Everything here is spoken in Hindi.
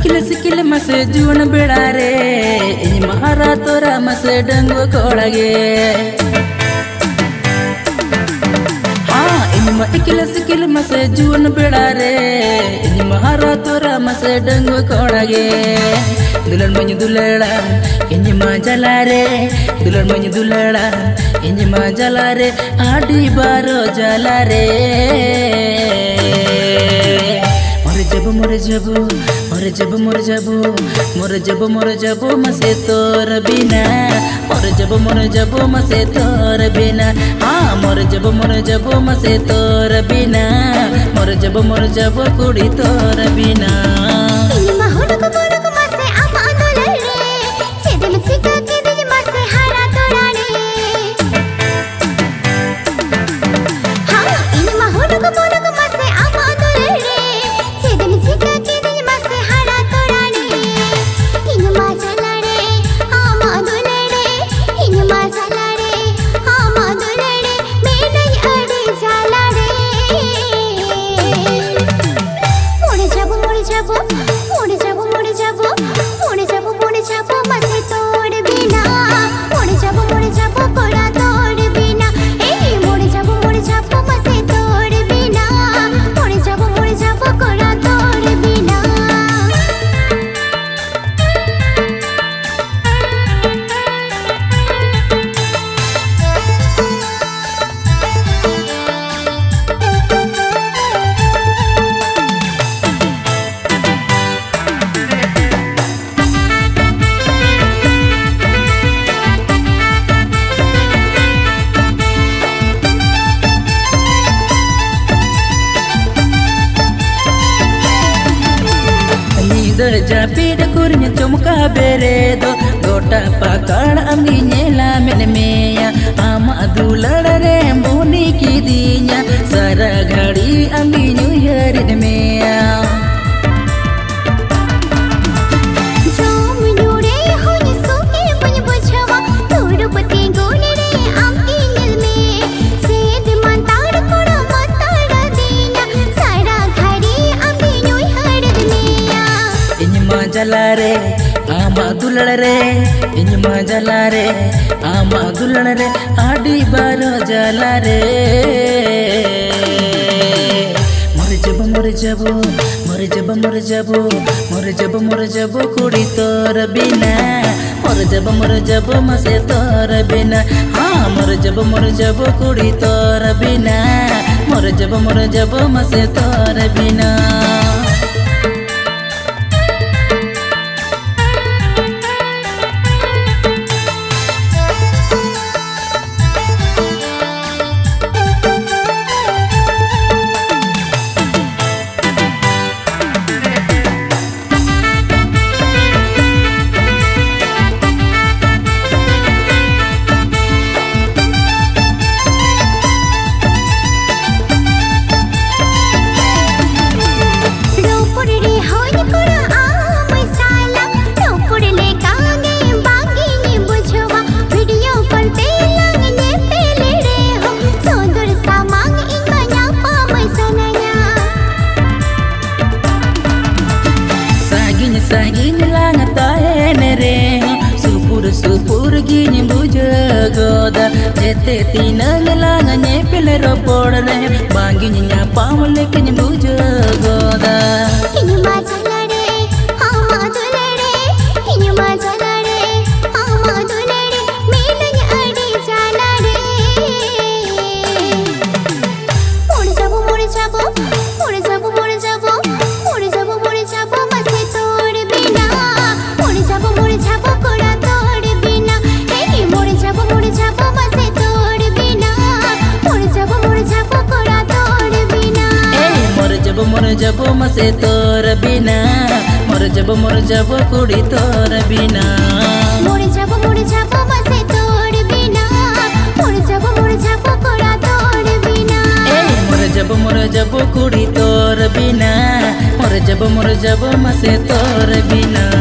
सिकिल मसे जुन बेड़ा रे इन महारा तोरा मसे डंगो कोड़गे हाँ इन सिकिल मसे जुन बेड़ा रे इन महारा तोरा मसे डंगो कोड़गे दुलन मഞ്ഞു दुलड़ा इन मा जला रे दुलन मഞ്ഞു दुलड़ा इन मा जला रे आडी बारो जला रे मोर जब मसे तोर बिना मोर जब मसे तोर बिना हाँ मोर जब मसे तोर बिना मोर जब कुड़ी तोर बिना Japid kurnya cumka beredo gota pakar amni nyela menemeya ama adulada rembuni kidinya sara ghadi amni nyuyarid meya जला रे आमा दुलड़ रे इन मा जला रे आमा दुलड़ रे आडी बारो जला रे मोर जब कुड़ी तोर बिना मोर जब मसे तोर बिना हाँ मोर जब कुड़ी तोर बिना मोर जब मसे तोर बिना Sagin lang tahe nere supur gini buja goda jete tinang lang nye pilero pod re bangi nya pamle kini buja goda ini majala re ama dulare ini majala re ama dulare menanya adi jala re mor jabo मोर जब मसे तोर बिना मोर जब कुड़ी तोर बिना मोर जब मसे तोर बिना मोर जब कुड़ा तोर बिना मोर जब कुड़ी तोर बिना मोर जब मसे तोर बिना।